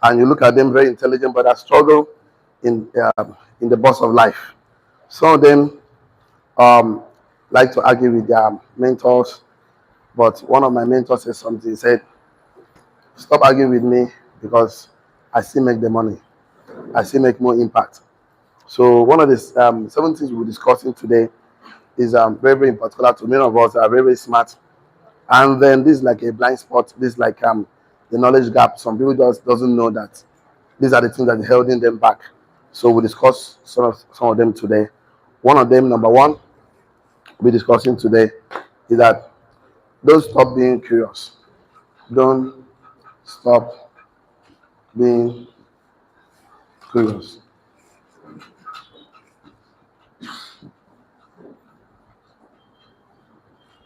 and you look at them very intelligent, but that struggle in the bus of life. Some of them um, like to argue with their mentors, but one of my mentors said something. He said, "Stop arguing with me because I still make the money. I still make more impact." So one of the 7 things we're discussing today is very, very in particular to many of us that are very, very smart. And then this is like a blind spot. This is like the knowledge gap. Some people just doesn't know that these are the things that are holding them back. So we discuss some of them today. One of them, number one, we're discussing today is that don't stop being curious. Don't stop being curious.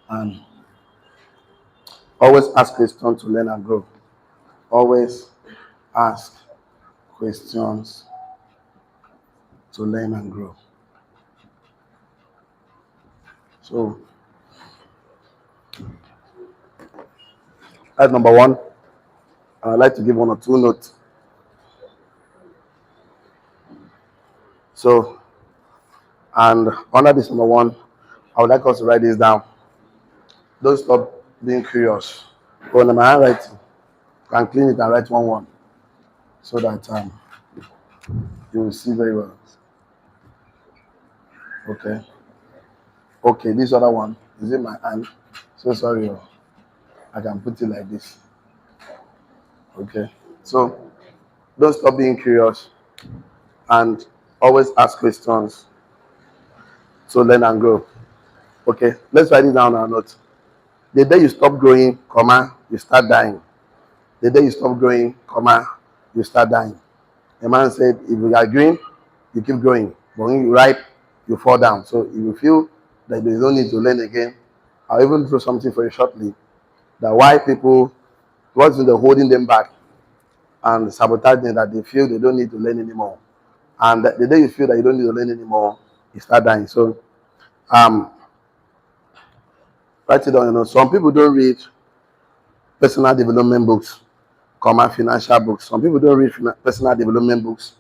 And always ask questions to learn and grow. Always ask questions to learn and grow. So that's number one. I'd like to give 1 or 2 notes. So, and under this number one, I would like us to write this down. Don't stop being curious. Go on my handwriting. Can clean it and write one so that you will see very well. Okay. Okay, this other one is in my hand. So sorry. I can put it like this. Okay. So don't stop being curious and always ask questions to learn and grow. Okay, let's write it down on a note. The day you stop growing, comma, you start dying. The day you stop growing, comma, you start dying. A man said, if you are green, you keep growing. But when you ripe, you fall down. So if you feel that there is no need to learn again, I'll even throw something for you shortly. That why people, what's been holding them back and sabotaging that they feel they don't need to learn anymore. And the day you feel that you don't need to learn anymore, you start dying. So um, write it down. Some people don't read personal development books, comma financial books. Some people don't read personal development books.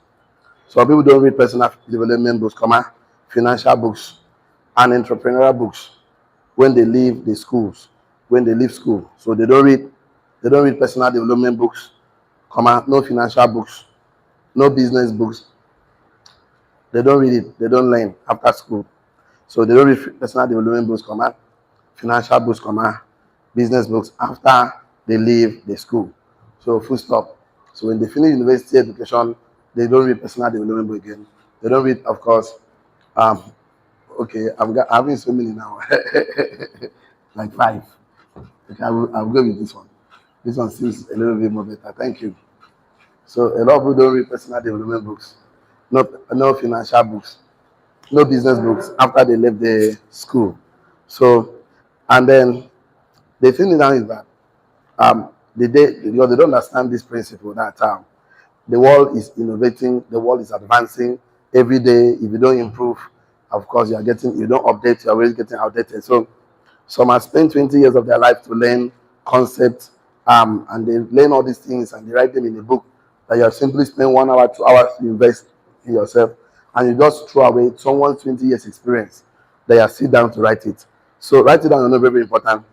Some people don't read personal development books, comma financial books, and entrepreneurial books when they leave the schools, when they leave school. So they don't read personal development books, comma no financial books, no business books. They don't read it. They don't learn after school. So they don't read personal development books, comma financial books, comma business books after they leave the school. So full stop. So when they finish university education, they don't read personal development book again. They don't read, of course. Um, okay, having so many now, like 5. Okay, I'll go with this one. This one seems a little bit more better. Thank you. So a lot of people don't read personal development books, no financial books, no business books after they left the school. So, and then the thing now is that because they don't understand this principle that the world is innovating, the world is advancing every day. If you don't improve, of course, you don't update, you're always getting outdated. So some have spent 20 years of their life to learn concepts, and they learn all these things and they write them in a book that you have simply spent 1 hour, 2 hours to invest in yourself, and you just throw away someone's 20 years experience that you sit down to write it. So write it down, very, very important.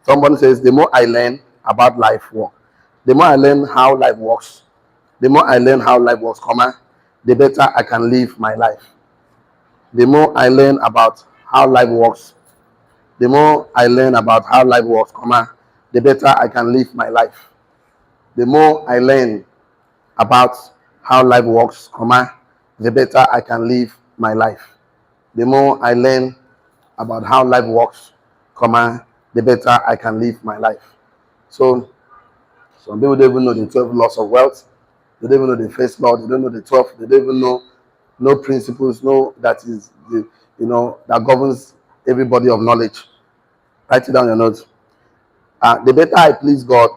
Someone says, the more I learn about life work, the more I learn how life works, the more I learn how life works, comma, the better I can live my life. The more I learn about how life works, the more I learn about how life works, comma, the better I can live my life. The more I learn about how life works, comma, the better I can live my life. The more I learn about how life works, comma, the better I can live my life. So some people don't even know the 12 laws of wealth. They don't even know the first law. They don't know the 12. They don't even know no principles. No, that is that governs every body of knowledge. Write it down your notes. The better I please God,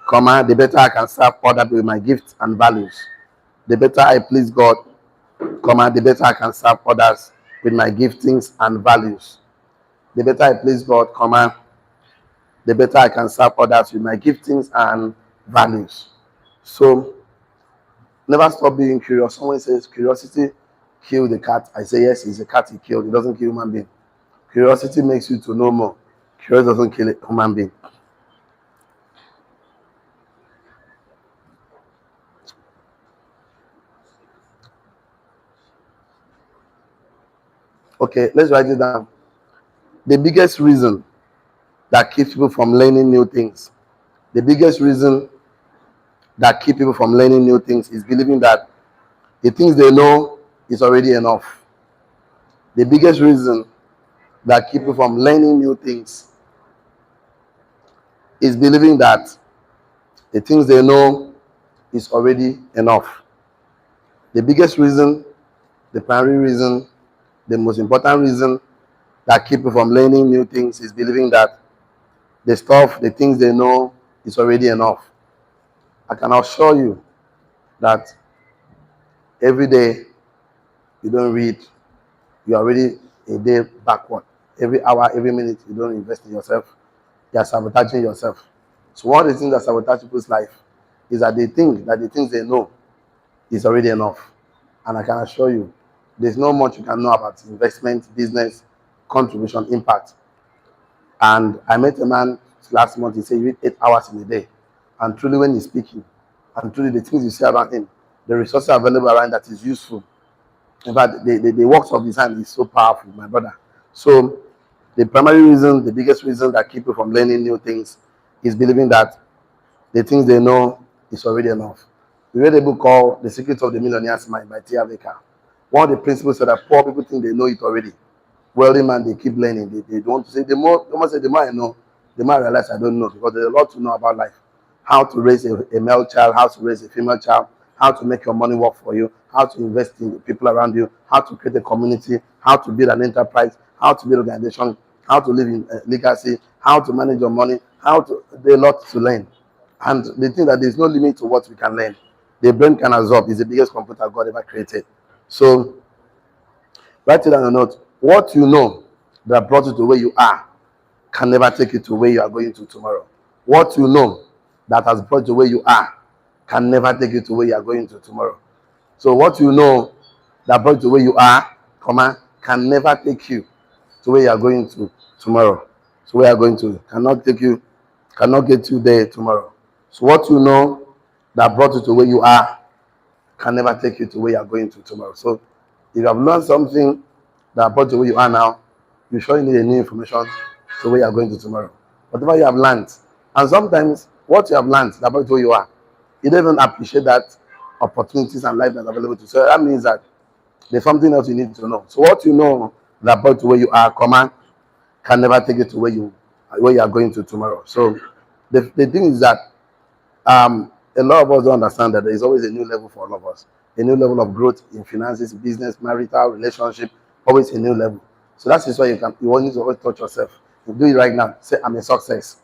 comma, the better I can serve others with my gifts and values. The better I please God, comma, the better I can serve others with my giftings and values. The better I please God, comma, the better I can serve others with my giftings and values. So never stop being curious. Someone says curiosity killed the cat. I say yes, it's a cat he killed. It doesn't kill human being. Curiosity makes you to know more. Curiosity doesn't kill a human being. Okay, let's write it down. The biggest reason that keeps people from learning new things, the biggest reason that keep people from learning new things is believing that the things they know is already enough. The biggest reason that keep people from learning new things is believing that the things they know is already enough. The biggest reason, the primary reason, the most important reason that keep people from learning new things is believing that the stuff, the things they know is already enough. I can assure you that every day you don't read, you're already a day backward. Every hour, every minute you don't invest in yourself, you're sabotaging yourself. So one of the things that sabotage people's life is that they think that the things they know is already enough. And I can assure you, there's not much you can know about investment, business, contribution, impact. And I met a man last month, he said you read 8 hours in a day. And truly when he's speaking, and truly the things you see around him, the resources available around that is useful. In fact, the works of his hand is so powerful, my brother. So the primary reason, the biggest reason that keep people from learning new things is believing that the things they know is already enough. We read a book called The Secret of the Millionaire's Mind by Tia Baker. One of the principles said that poor people think they know it already. Wealthy man, they keep learning. They don't want to say, the more I know, the more I realize I don't know, because there's a lot to know about life. How to raise a male child, how to raise a female child, how to make your money work for you, how to invest in the people around you, how to create a community, how to build an enterprise, how to build an organization, how to live in legacy, how to manage your money, there's a lot to learn. And they think that there's no limit to what we can learn. The brain can absorb. It's the biggest computer God ever created. So write it down a note. What you know that brought you to where you are can never take you to where you are going to tomorrow. What you know that has brought you to where you are can never take you to where you are going to tomorrow. So what you know that brought you to where you are, can never take you to where you are going to tomorrow. So where you are going to cannot get you there tomorrow. So what you know that brought you to where you are can never take you to where you are going to tomorrow. So if you have learned something that brought you where you are now, you surely need a new information to where you are going to tomorrow. Whatever you have learned, and sometimes what you have learned that brought you where you are, you don't even appreciate that opportunities and life that's available to you. So that means that there's something else you need to know. So what you know that brought you where you are, can never take you to where you are going to tomorrow. So the thing is that a lot of us don't understand that there is always a new level for all of us, a new level of growth in finances, business, marital, relationship, always a new level. So that is why you need to always touch yourself. You do it right now. Say, I'm a success.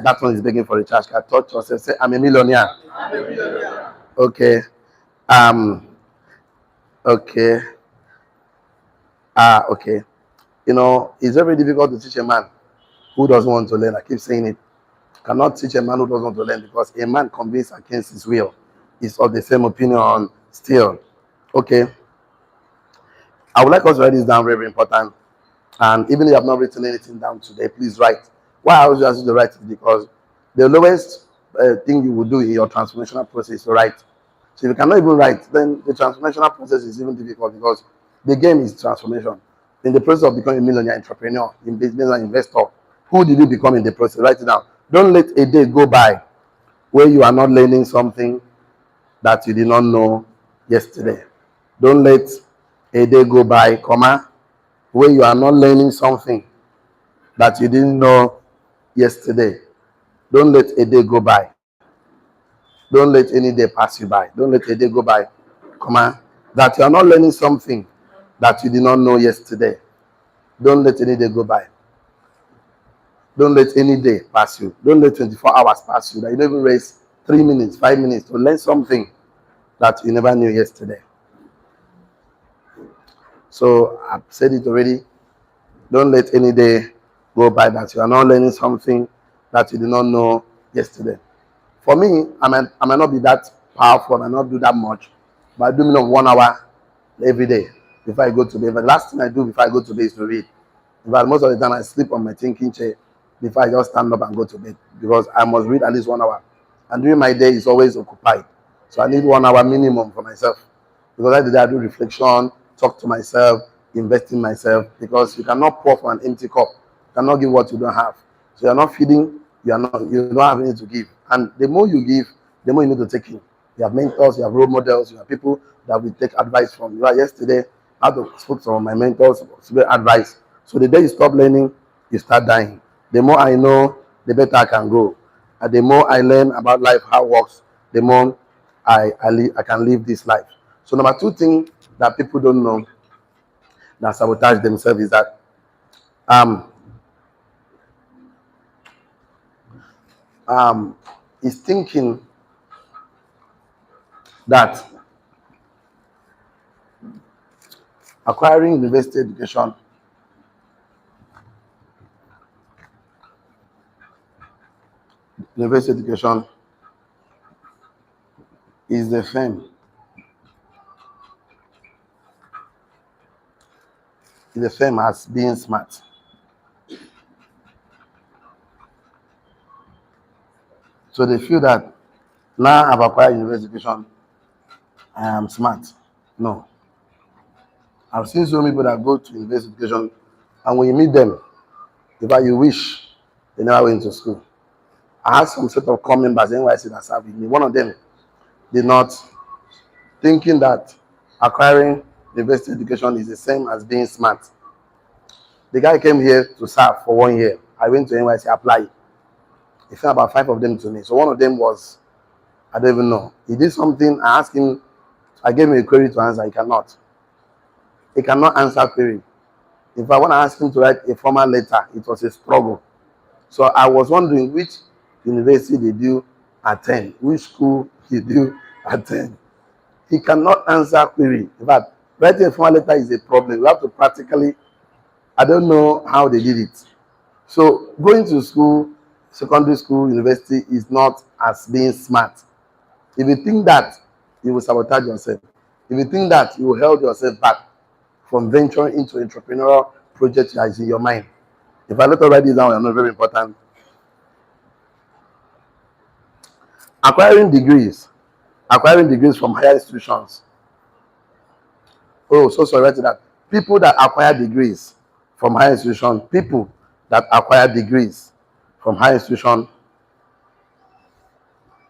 That one is begging for a charge card. Touch yourself. Say, I'm a millionaire. Okay. Um. Okay. Okay. It's very difficult to teach a man who doesn't want to learn. I keep saying it. Cannot teach a man who doesn't want to learn, because a man convinced against his will is of the same opinion still. Okay. I would like us to write this down, very, very important. And even if you have not written anything down today, please write. Why I always ask you to write is because the lowest thing you will do in your transformational process is to write. So if you cannot even write, then the transformational process is even difficult, because the game is transformation. In the process of becoming a millionaire, entrepreneur, in business and investor, who did you become in the process? Write it down. Don't let a day go by where you are not learning something that you did not know yesterday. Don't let a day go by, where you are not learning something that you didn't know yesterday. Don't let a day go by. Don't let any day pass you by. Don't let a day go by, that you are not learning something that you did not know yesterday. Don't let any day go by. Don't let any day pass you. Don't let 24 hours pass you that you don't even waste 3 minutes, 5 minutes to learn something that you never knew yesterday. So I've said it already. Don't let any day go by that you are not learning something that you did not know yesterday. For me, I might not be that powerful, I might not do that much, but I do minimum 1 hour every day before I go to bed. But the last thing I do before I go to bed is to read. In fact, most of the time I sleep on my thinking chair before I just stand up and go to bed because I must read at least 1 hour. And during my day is always occupied. So I need 1 hour minimum for myself. Because every day I do reflection, talk to myself, invest in myself. Because you cannot pour from an empty cup. You cannot give what you don't have. So you're not feeding, you don't have anything to give. And the more you give, the more you need to take in. You have mentors, you have role models, you have people that will take advice from you. Yesterday, I had to spoke to some of my mentors, great advice. So the day you stop learning, you start dying. The more I know, the better I can go. And the more I learn about life, how it works, the more I can live this life. So number two thing that people don't know that sabotage themselves is that um is thinking that acquiring university education is the same as being smart. So they feel that now I've acquired university education, I am smart. No. I've seen so many people that go to university education, and when you meet them, in fact, you wish they never went to school. I had some set of core members NYC that served with me. One of them did not, thinking that acquiring university education is the same as being smart. The guy came here to serve for 1 year. I went to NYC, applied. He sent about 5 of them to me. So one of them was, I don't even know. He did something. I asked him, I gave him a query to answer. He cannot. He cannot answer query. In fact, when I asked him to write a formal letter, it was a struggle. So I was wondering which university did you attend, which school did you attend. He cannot answer query. In fact, writing a formal letter is a problem. You have to practically, I don't know how they did it. So going to school, secondary school, university is not as being smart. If you think that, you will sabotage yourself. If you think that, you will hold yourself back from venturing into entrepreneurial projects that is in your mind. If I let us write this down, I know very important. Acquiring degrees. Acquiring degrees from higher institutions. Oh, so sorry, write that. People that acquire degrees from higher institutions, people that acquire degrees from higher institutions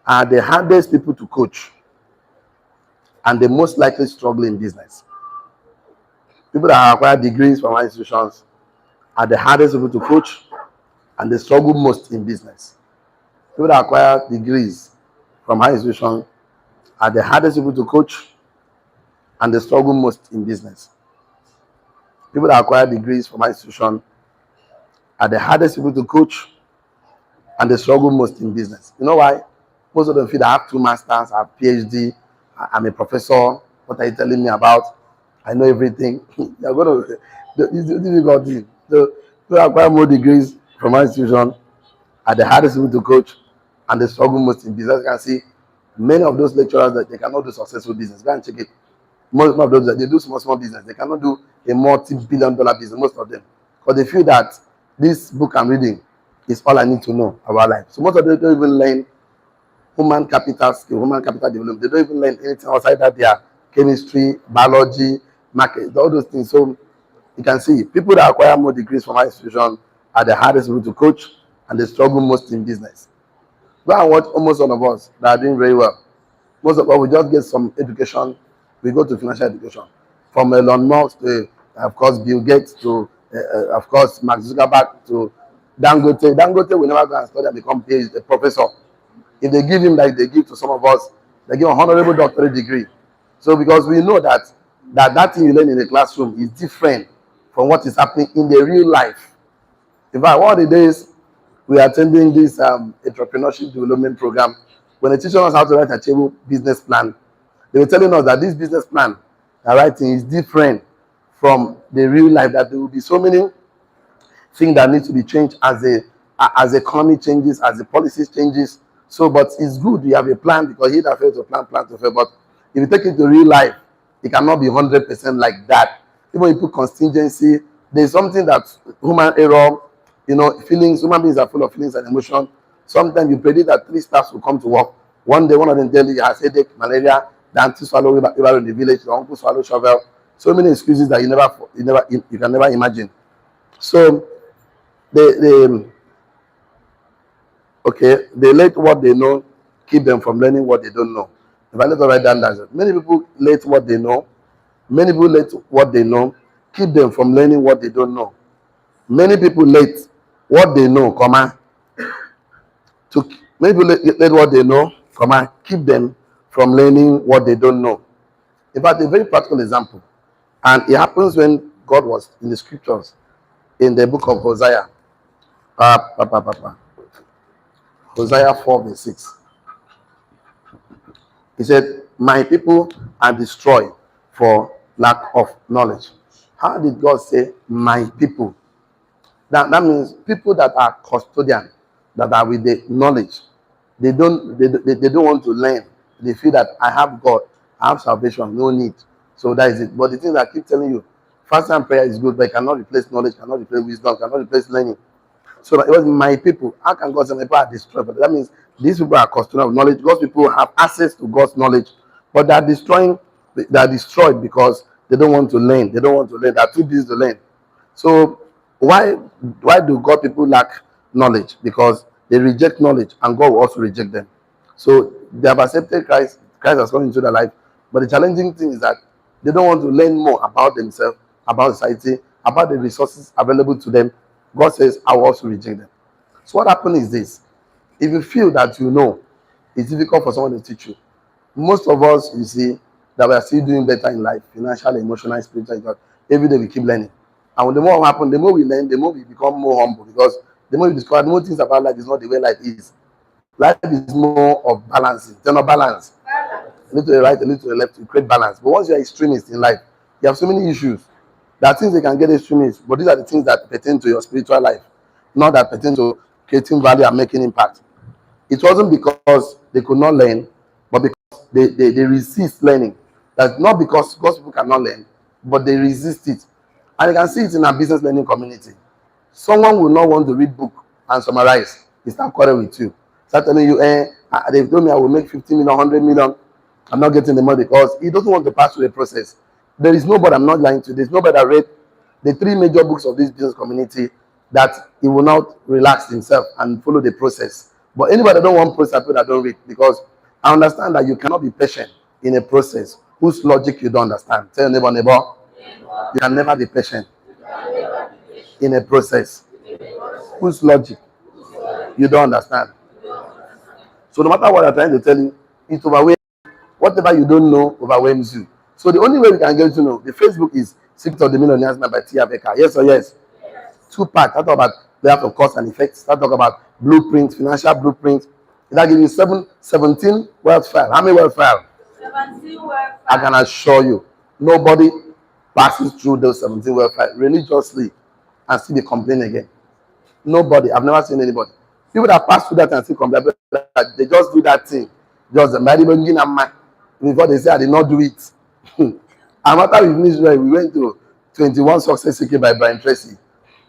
are the hardest people to coach and the most likely struggle in business. People that acquire degrees from higher institutions are the hardest people to coach and they struggle most in business. People that acquire degrees from higher institutions are the hardest people to coach and they struggle most in business. People that acquire degrees from higher institutions are the hardest people to coach and they struggle most in business. You know why? Most of them feel I have 2 masters, I have PhD, I'm a professor. What are you telling me about? I know everything. You're going to, it's difficult thing. So people acquire more degrees from higher institutions are the hardest people to coach and they struggle most in business. You can see many of those lecturers that they cannot do successful business. Go and check it. Most of those that they do small business, they cannot do a multi-billion-dollar business. Most of them, because they feel that this book I'm reading is all I need to know about life. So most of them don't even learn human capital skill, human capital development. They don't even learn anything outside that their chemistry, biology, market, all those things. So you can see people that acquire more degrees from high institution are the hardest people to coach and they struggle most in business. Go and watch almost all of us that are doing very well. Most of us we just get some education. We go to financial education, from Elon Musk to, of course, Bill Gates to, of course, Mark Zuckerberg to Dangote. Dangote will never go and study and become a professor. If they give him like they give to some of us, they give a honorable doctorate degree. So because we know that thing you learn in the classroom is different from what is happening in the real life. In fact, one of the days we are attending this entrepreneurship development program, when they teach us how to write a achievable business plan, they were telling us that this business plan they're writing is different from the real life, that there will be so many things that need to be changed as the economy changes, as the policies changes. So, but it's good you have a plan, because he that fails to plan to fail. But if you take it to real life, it cannot be 100% like that. Even if you put contingency, there's something that human error, feelings, human beings are full of feelings and emotion. Sometimes you predict that 3 staffs will come to work. One day, one of them tell you he has headache, malaria, the auntie swallow river in the village, the uncle swallow shovel. So many excuses that you can never imagine. So they okay, they let what they know keep them from learning what they don't know. If I let us write down that many people let what they know, many people let what they know keep them from learning what they don't know. Many people let what they know, to many people let what they know, keep them from learning what they don't know. In fact, a very practical example, and it happens when God was in the scriptures, in the book of Hosea, Hosea 4 verse 6. He said, "My people are destroyed for lack of knowledge." How did God say, "My people"? That means people that are custodian, that are with the knowledge. They don't want to learn. They feel that I have God, I have salvation, no need. So that is it. But the thing that I keep telling you, fasting and prayer is good, but it cannot replace knowledge, cannot replace wisdom, cannot replace learning. So that it was my people. How can God say my people are destroyed? But that means these people are custodian of knowledge. God's people have access to God's knowledge, but they are destroying. They are destroyed because they don't want to learn. They don't want to learn. They are too busy to learn. So why do God people lack knowledge? Because they reject knowledge, and God will also reject them. So they have accepted Christ. Christ has come into their life, but the challenging thing is that they don't want to learn more about themselves, about society, about the resources available to them. God says, "I will also reject them." So what happens is this: if you feel that you know, it's difficult for someone to teach you. Most of us, you see, that we are still doing better in life, financial, emotional, spiritual. Because every day we keep learning. And the more we happen, the more we learn, the more we become more humble. Because the more we discover, the more things about life is not the way life is. Life is more of balancing. There's no balance. A little to the right, a little to the left to create balance. But once you're extremist in life, you have so many issues. There are things they can get extremist, but these are the things that pertain to your spiritual life, not that pertain to creating value and making impact. It wasn't because they could not learn, but because they resist learning. That's not because God's people cannot learn, but they resist it. And you can see it in our business learning community. Someone will not want to read book and summarize. He start quarreling with you. Start telling you, they've told me I will make 50 million, 100 million. I'm not getting the money because he doesn't want to pass through the process. There is nobody, I'm not lying to you, there's nobody that read the 3 major books of this business community that he will not relax himself and follow the process. But anybody that don't want process, people that don't read, because I understand that you cannot be patient in a process whose logic you don't understand. Tell your neighbor, you can never be patient in a process whose logic you don't understand. So no matter what I'm trying to tell you, it overwhelms. Whatever you don't know overwhelms you. So the only way we can get to know, the Facebook is Secret of the Millionaires by Tia Becker. Yes or yes? 2 parts. That talk about the art of cause and effects. That talk about blueprints, financial blueprints. That gives you 17 wealth file. How many wealth file? 17 wealth file. I can assure you, nobody passes through those 17 wealth file religiously and still be complaining again. Nobody. I've never seen anybody. People that pass through that and still complain, they just do that thing. Just before they say I did not do it. And after we finished, we went to 21 Success Secret by Brian Tracy.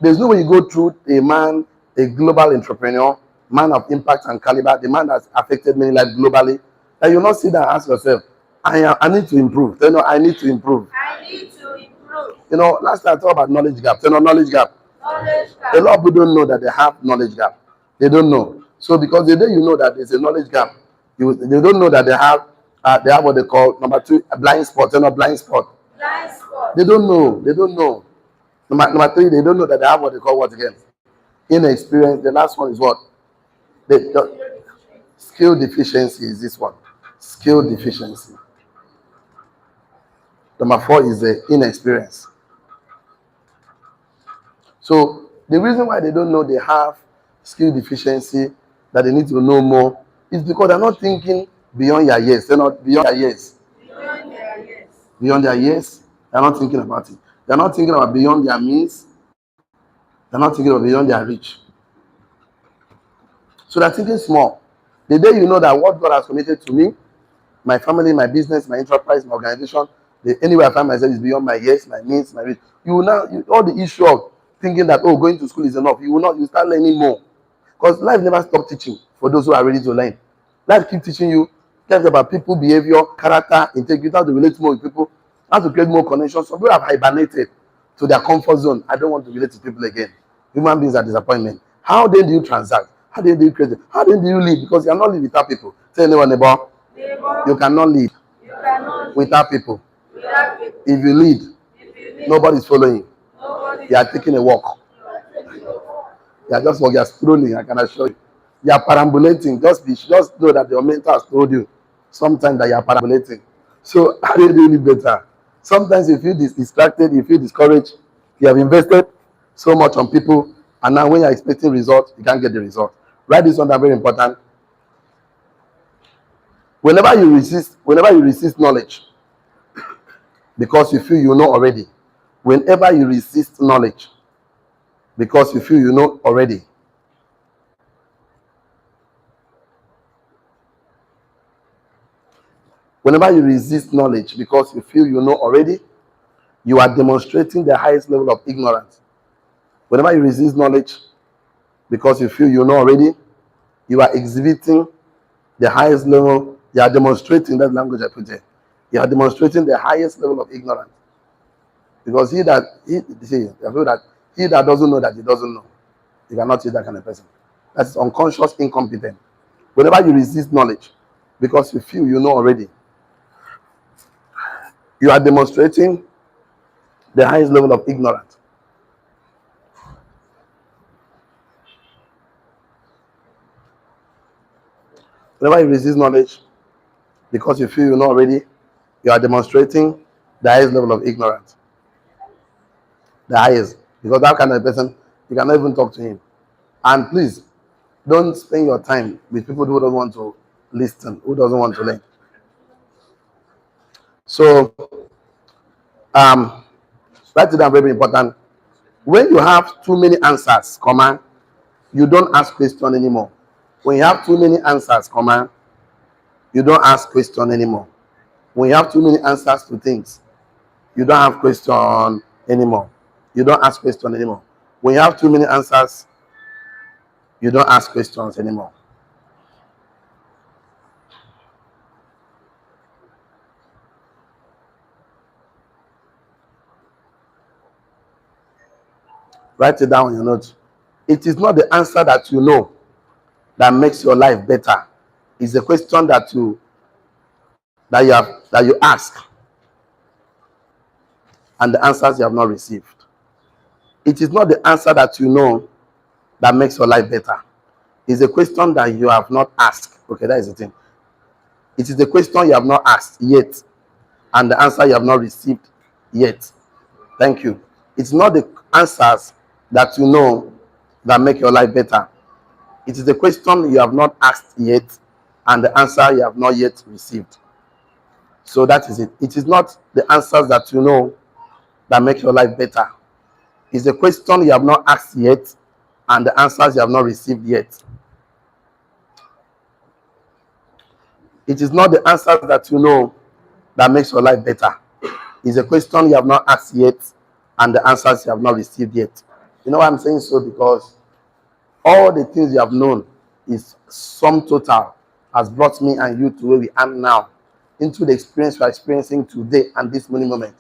There's no way you go through a man, a global entrepreneur, man of impact and caliber, the man that's affected many lives globally, that you not sit there and ask yourself, I need to improve. I need to improve. I need to improve. Last time I talked about knowledge gap. Knowledge gap. Knowledge gap. A lot of people don't know that they have knowledge gap. They don't know. So because the day you know that there's a knowledge gap, they don't know that they have what they call number 2 a blind spot. Blind spot. Blind spot. They don't know. They don't know. Number 3, they don't know that they have what they call what again? Inexperience. The last one is what? The skill deficiency is this one. Skill deficiency. Number 4 is the inexperience. So the reason why they don't know they have skill deficiency, that they need to know more, is because they're not thinking beyond their years. They're not beyond their years. Beyond their years. Beyond their years, they're not thinking about it. They're not thinking about beyond their means. They're not thinking about beyond their reach. So they're thinking small. The day you know that what God has committed to me, my family, my business, my enterprise, my organization, anywhere I find myself is beyond my years, my means, my reach. You will now, all the issue of thinking that, oh, going to school is enough. You will not, you start learning more. Because life never stops teaching for those who are ready to learn. Life keeps teaching you things about people, behavior, character, integrity, how to relate more with people, how to create more connections. Some people have hibernated to their comfort zone. I don't want to relate to people again. Human beings are disappointment. How then do you transact? How then do you create? How then do you live? Because you are not living without people. Tell anyone about you cannot lead You cannot without people. without people. If you lead, If you need nobody's following you. nobody, You are taking a walk. You are just walking, you are strolling, I can assure you. You are perambulating. Just know that your mentor has told you sometimes that you are perambulating. So how do you do it better? Sometimes you feel distracted, you feel discouraged, you have invested so much on people, and now when you're expecting results, you can't get the result. Write this one down, very important. Whenever you resist knowledge, because you feel you know already. Whenever you resist knowledge, because you feel you know already. Whenever you resist knowledge because you feel you know already, you are demonstrating the highest level of ignorance. Whenever you resist knowledge because you feel you know already, you are exhibiting the highest level, you are demonstrating that language I put here. You are demonstrating the highest level of ignorance. Because he that doesn't know that he doesn't know. You cannot use that kind of person. That's unconscious, incompetent. Whenever you resist knowledge because you feel you know already, you are demonstrating the highest level of ignorance. Whenever you resist knowledge because you feel you know already, you are demonstrating the highest level of ignorance. The highest. Because that kind of person, you cannot even talk to him. And please, don't spend your time with people who don't want to listen, who doesn't want to learn. So, um, write it down, very important. When you have too many answers, comma, you don't ask question anymore. When you have too many answers, comma, you don't ask question anymore. When you have too many answers to things, you don't have question anymore. You don't ask question anymore. When you have too many answers, you don't ask questions anymore. Write it down on your notes. It is not the answer that you know that makes your life better. It's the question that you ask and the answers you have not received. It is not the answer that you know that makes your life better. It's a question that you have not asked. Okay, that is the thing. It is the question you have not asked yet, and the answer you have not received yet. Thank you. It's not the answers that you know that make your life better. It is the question you have not asked yet, and the answer you have not yet received. So that is it. It is not the answers that you know that make your life better. It's the question you have not asked yet, and the answers you have not received yet. It is not the answers that you know that makes your life better. It's a question you have not asked yet, and the answers you have not received yet. You know why I'm saying so? Because all the things you have known is sum total has brought me and you to where we are now, into the experience we are experiencing today and this moment.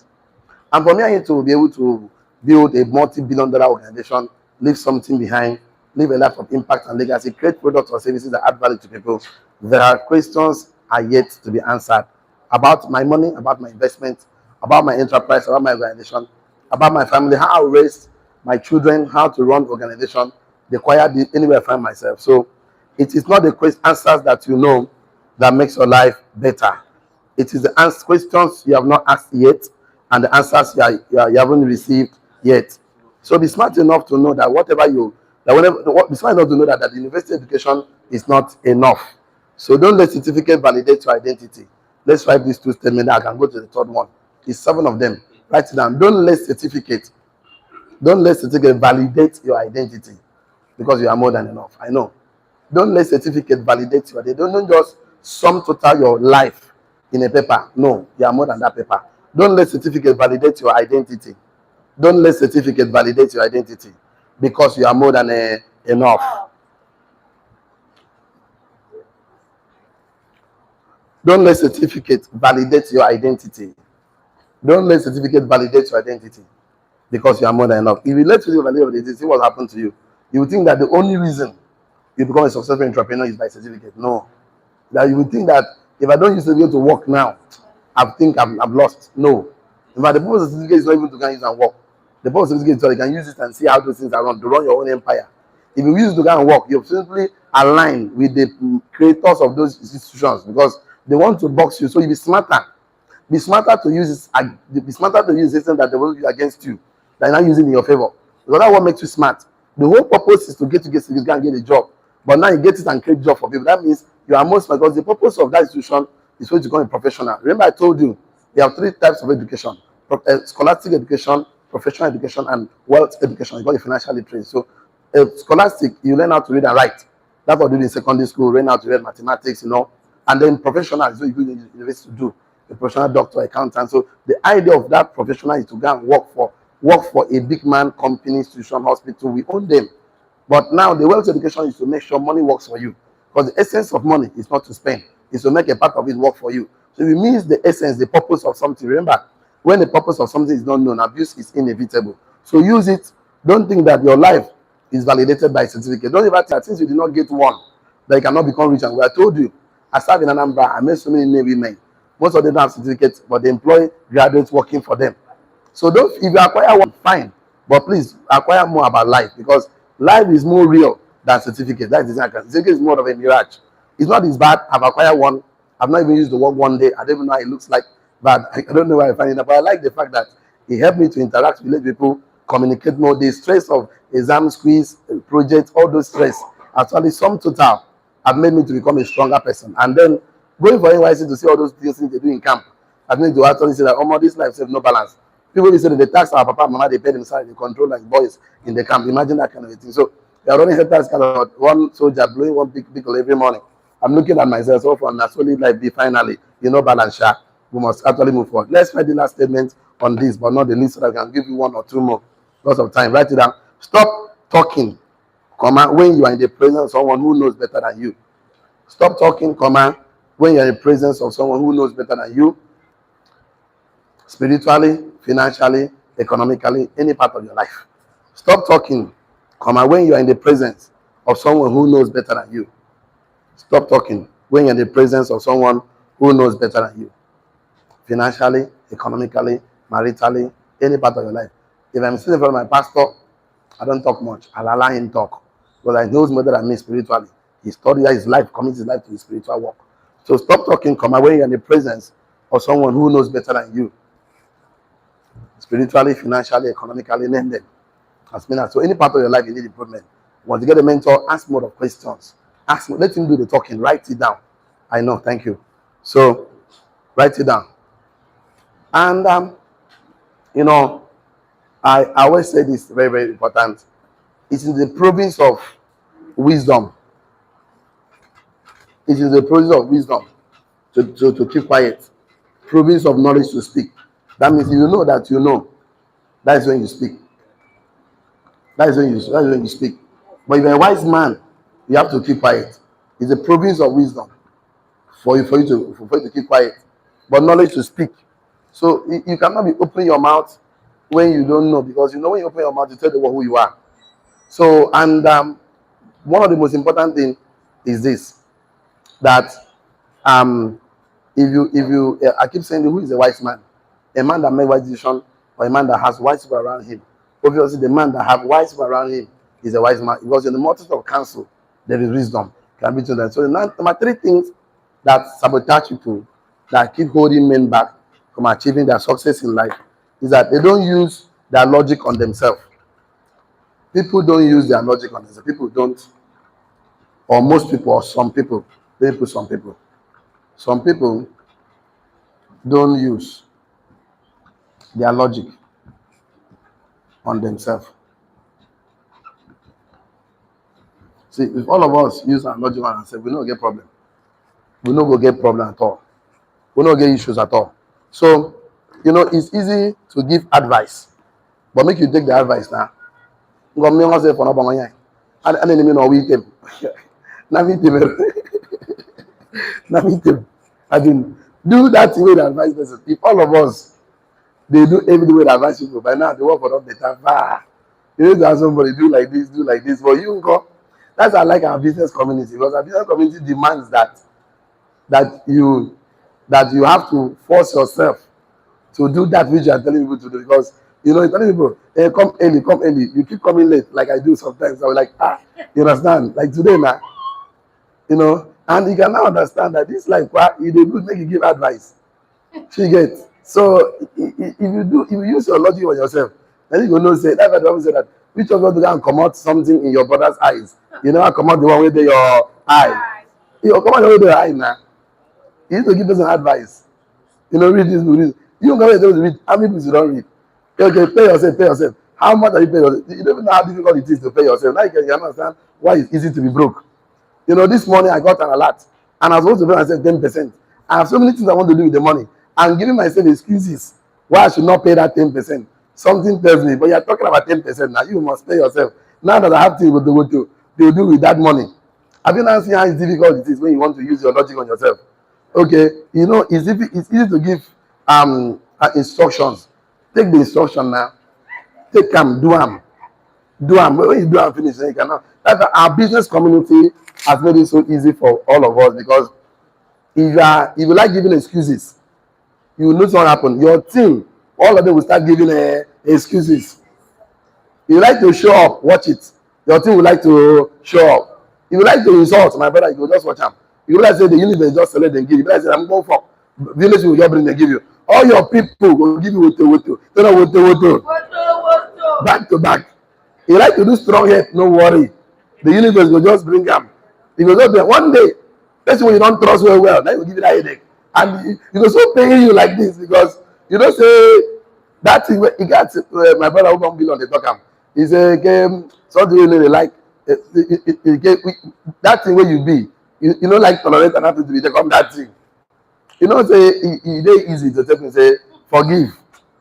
And for me and you to be able to build a multi-billion-dollar organization, leave something behind, live a life of impact and legacy, create products or services that add value to people, there are questions are yet to be answered about my money, about my investment, about my enterprise, about my organization, about my family, how I raise my children, how to run organization, the choir, anywhere I find myself. So it is not the answers that you know that makes your life better. It is the questions you have not asked yet, and the answers you haven't received yet. So be smart enough to know that be smart enough to know that the university education is not enough. So don't let certificate validate your identity. Let's write these two statements. I can go to the third one. It's 7 of them. Write it down. Don't let certificate validate your identity because you are more than enough. I know. Don't let certificate validate you. They don't just sum total your life in a paper. No, you are more than that paper. Don't let certificate validate your identity. Don't let certificate validate your identity because you are more than enough. Don't let certificate validate your identity. Don't let certificate validate your identity because you are more than enough. If you let certificate validate your identity, see what happened to you. You will think that the only reason you become a successful entrepreneur is by certificate. No. That you would think that if I don't use certificate to work now, I think I'm lost. No. In fact, the purpose of certificate is not even to go and use and work. The purpose of certificate is so you can use it and see how those things are run, to run your own empire. If you use it to go and work, you're simply aligned with the creators of those institutions because they want to box you. So you be smarter. Be smarter to use it, be smarter to use the system that they will use against you than not using in your favor. Because that's what makes you smart. The whole purpose is to get certificate and get a job. But now you get it and create job for people. That means you are more smart because the purpose of that institution is for you to become a professional. Remember, I told you we have three types of education: scholastic education, professional education, and wealth education. You got the financial literacy. So, scholastic, you learn how to read and write. That's what you do in secondary school. Learn how to read mathematics, and then professional is what you go in university to do. A professional doctor, accountant. So the idea of that professional is to go and work for a big man company, institution, hospital. We own them. But now the wealth education is to make sure money works for you. Because the essence of money is not to spend, it's to make a part of it work for you. So it means the essence, the purpose of something. Remember, when the purpose of something is not known, abuse is inevitable. So use it. Don't think that your life is validated by certificate. Don't ever think that since you did not get one, that you cannot become rich. And I told you, I serve in Anambra, I met so many women. Most of them don't have certificates, but they employ graduates working for them. So don't, if you acquire one, fine. But please acquire more about life because life is more real than certificate. That is the thing. Certificate is more of a mirage. It's not as bad. I've acquired one. I've not even used the word one day. I don't even know how it looks like. But I don't know why I find it. But I like the fact that it helped me to interact with people, communicate more. The stress of exam squeeze, projects, all those stress, actually sum total have made me to become a stronger person. And then going for NYC to see all those things they do in camp, I think to actually say that, oh, this life has no balance. People will say that they tax our papa and mama, they pay themselves, they control like boys in the camp. Imagine that kind of a thing. So they are running headlights kind of one soldier blowing one big pickle every morning. I'm looking at myself so far, and solid life be finally, balance share. We must actually move forward. Let's write the last statement on this, but not the least, so that I can give you one or two more. Lots of time. Write it down. Stop talking, when you are in the presence of someone who knows better than you. Stop talking, when you are in the presence of someone who knows better than you, spiritually, financially, economically, any part of your life. Stop talking, when you are in the presence of someone who knows better than you. Stop talking when you're in the presence of someone who knows better than you. Financially, economically, maritally, any part of your life. If I'm sitting in front of my pastor, I don't talk much. I'll allow him talk. Because I knows more than me spiritually. He studied his life, commits his life to his spiritual work. So stop talking, when you're in the presence of someone who knows better than you. Spiritually, financially, economically, name them. So any part of your life you need improvement. Want to get a mentor, ask more of questions. Ask more, let him do the talking, write it down. I know, thank you. So write it down. And I always say this very, very important. It's in the province of wisdom. It is the province of wisdom to keep quiet. Province of knowledge to speak. That means if you know that you know, that is when you speak. That is when you speak. But if you're a wise man, you have to keep quiet. It's a province of wisdom for you to keep quiet. But knowledge to speak. So you cannot be opening your mouth when you don't know, because when you open your mouth, you tell the world who you are. So, and one of the most important thing is this, that I keep saying, who is a wise man? A man that makes wise decision, or a man that has wise people around him. Obviously, the man that have wise people around him is a wise man, because in the multitude of counsel there is wisdom. Can be to that. So the number three things that sabotage people, that keep holding men back from achieving their success in life, is that they don't use their logic on themselves. People don't use their logic on themselves. People don't, or most people, or some people. Some people don't use their logic on themselves. See, if all of us use our logic on ourselves, we don't get problem. We don't go get problem at all. We don't get issues at all. So, it's easy to give advice, but make you take the advice now. Ngo me ngo say for no bango yan. And enemy no we them. Na me them. Na me them. I mean, do that way to advise person. If all of us they do every way to advise people, by now the work for not better. You need to have somebody do like this, do like this. But you go. That's why I like our business community, because our business community demands that you have to force yourself to do that which you are telling people to do, because you're telling people, hey, come early, you keep coming late, like I do sometimes. I was like, you understand? Like today now, and you can now understand that this like what it will make you give advice. She gets. So if you use your logic on yourself, then you go know say that's why the Bible say that which of you can come out something in your brother's eyes. You never come out the one with your eye. You come out the one with your eye now. You need to give person advice. Read this, read this. You don't go to read. How many books you don't read? Okay, pay yourself. How much are you paying yourself? You don't even know how difficult it is to pay yourself. Now you understand why it's easy to be broke. This morning I got an alert, and I was supposed to pay myself 10%. I have so many things I want to do with the money. I'm giving myself excuses why I should not pay that 10%. Something tells me, but you're talking about 10% now. You must pay yourself. Now that I have things to do with that money. Have you now seen how difficult it is when you want to use your logic on yourself? Okay, it's easy to give instructions. Take the instruction now. Take them, do them. Do them. When you do them, finish, then you cannot. That's why our business community has made it so easy for all of us, because if you like giving excuses, you will know what happen. Your team, all of them will start giving excuses. You like to show up, watch it. Your team will like to show up. If you like to insult my brother, you go just watch them. You like say the universe just select and give you. Like say I'm going for village will just bring and give you. All your people will give you woto. Back to back. You like to do strong head, no worry. The universe will just bring them. You go just one day. That's when you don't trust well. Then will give you that headache. And you go so paying you like this, because you don't say that thing where he got my brother who come bill on the talk. He say something really like that thing where you be. You know, like tolerate and happen to be they come that thing. Say it very easy to tell me say forgive.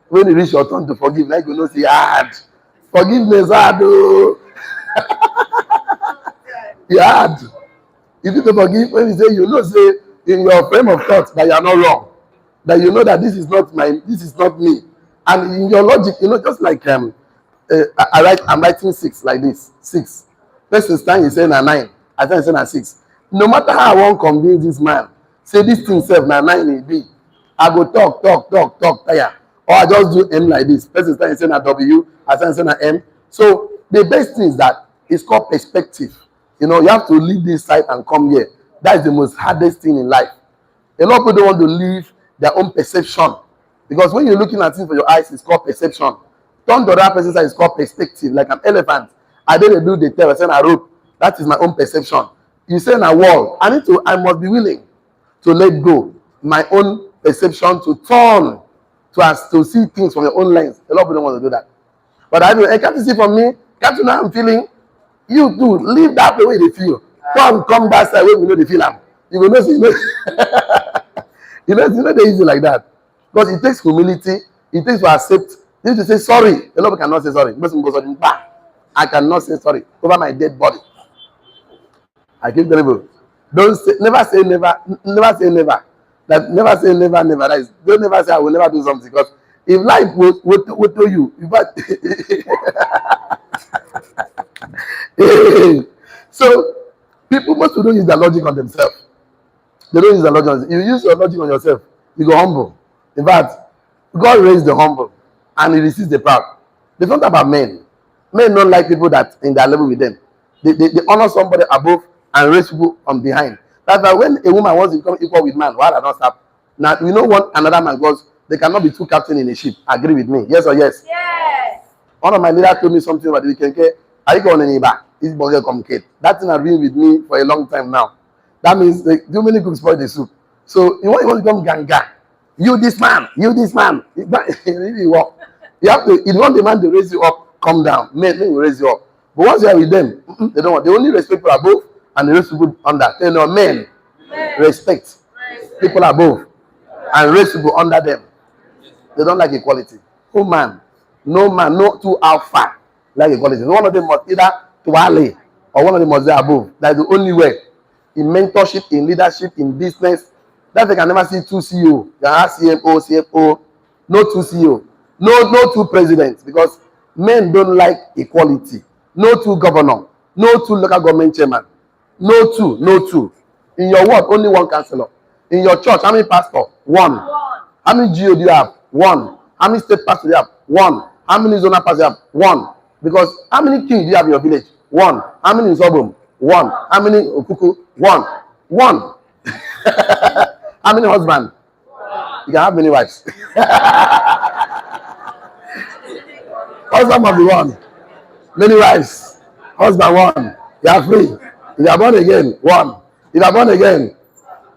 When you reach your turn to forgive, like say hard. Forgiveness hard. You hard. If you to forgive, when you say say in your frame of thought that you are not wrong, that you know that this is not me, and in your logic, just like I'm writing 6 like this 6. First time you say na 9, I think you say na 6. No matter how I want convince this man, say this thing self na 9 it be, I go talk tire, or I just do M like this. First time you say na W, I think you say na M. So the best thing is that it's called perspective. You have to leave this side and come here. That is the most hardest thing in life. A lot of people don't want to leave their own perception, because when you're looking at things for your eyes, it's called perception. Turn to the other person's side, it's called perspective. Like an elephant, I didn't do the tail, I said a rope. That is my own perception. You say a wall, I must be willing to let go my own perception, to turn to see things from your own lens. A lot of people don't want to do that. But can't you see from me? Can't you know I'm feeling? You too, leave that the way they feel. Come that side where we know they feel them. You will not see they easy like that. Because it takes humility, it takes to accept. You need to say sorry. A lot of people cannot say sorry. I cannot say sorry over my dead body. I keep telling you, never say never. That never say never. That is, don't never say I will never do something, because if life will tell you, so most people don't use their logic on themselves. They don't use their logic on themselves. If you use your logic on yourself, you go humble. In fact, God raised the humble and he resists the proud. They don't talk about men. Men don't like people that in their level with them. They honor somebody above and raise people on behind. That's why when a woman wants to become equal with man, why does not stop? Now we don't want another man, because they cannot be two captains in a ship. Agree with me? Yes or yes? Yes. One of my leaders told me something about the weekend. Are you going to neighbor? This boy communicate. That thing has been with me for a long time now. That means too many cooks spoil the soup. So you want to become ganga. You this man. It really work. You have to. If you want the man to raise you up, come down. Men will raise you up. But once you are with them, they don't want. They only respect people above and the rest people under. You know, men respect people above and rest people under them. They don't like equality. No man, no two alpha like equality. So one of them must either tuale or one of them must be above. That's the only way. In mentorship, in leadership, in business, that they can never see two CEO. You can have CFO, CFO, no two CEO, no two presidents, because men don't like equality. No two governor, no two local government chairman, no two. In your ward, only one councillor. In your church, how many pastors? One. How many GO do you have? One. How many state pastors do you have? One. How many zonal pastors do you have? One. Because how many kings do you have in your village? One. How many in Sobom? One. How many Okuku? One. One. How many husbands? You can have many wives. Husband must be one. Many wives. Husband one. You are free. If you are born again, one. If you are born again,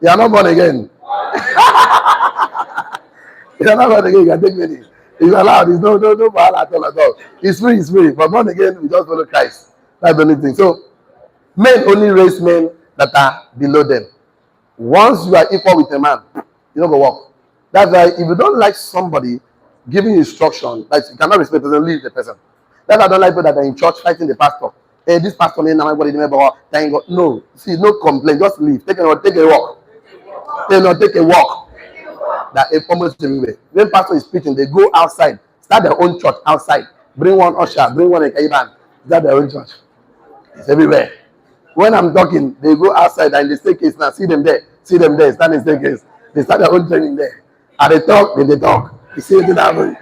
you are not born again. If you are not born again, you can take many. If you are allowed, there's no power at all. It's free, it's free. But born again, we just follow Christ. That's the only thing. So men only raise men that are below them. Once you are equal with a man, you don't go work. That's why if you don't like somebody giving instruction, like you cannot respect the person, leave the person. That's why I don't like people that are in church fighting the pastor. Hey, this pastor name, everybody remember. Thank God. No, see, no complaint. Just leave. Take a walk. Take a walk. That almost everywhere. When pastor is preaching, they go outside, start their own church outside. Bring one usher, bring one Ekaiban, start their own church. It's everywhere. When I'm talking, they go outside and in the staircase now. See them there, stand in the staircase. They start their own training there. And they talk, then they talk. You see it happening.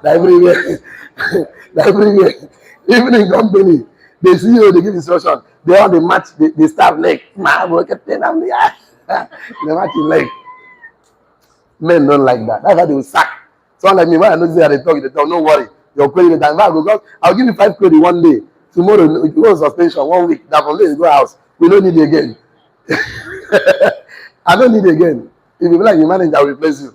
Everywhere. Everywhere. Even in company, they see you, they give instruction. They on the match, they start leg. They match in leg. Men don't like that. That's why they will sack. Someone like me, when I know they talk, no worry. Your credit time. I'll give you 5 credit one day. Tomorrow, you go on suspension 1 week. That from there, you go house. We don't need it again. I don't need it again. If you like, you manage, I'll replace you.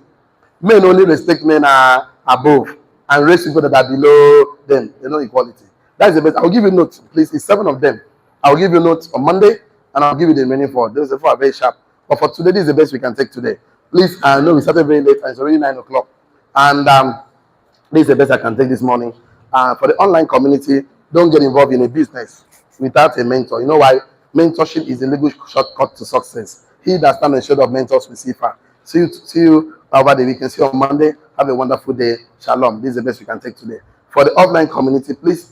Men only respect men are above and raise people that are below them. They know equality. That's the best. I'll give you notes, please. It's 7 of them. I'll give you notes on Monday and I'll give you the remaining 4. Those 4 are very sharp. But for today, this is the best we can take today. Please, I know we started very late and it's already 9 o'clock. And this is the best I can take this morning. For the online community, don't get involved in a business without a mentor. You know why? Mentorship is a legal shortcut to success. He that stands on the shoulder of mentors will see far. See you over the weekend. See you on Monday. Have a wonderful day. Shalom. This is the best we can take today. For the offline community, please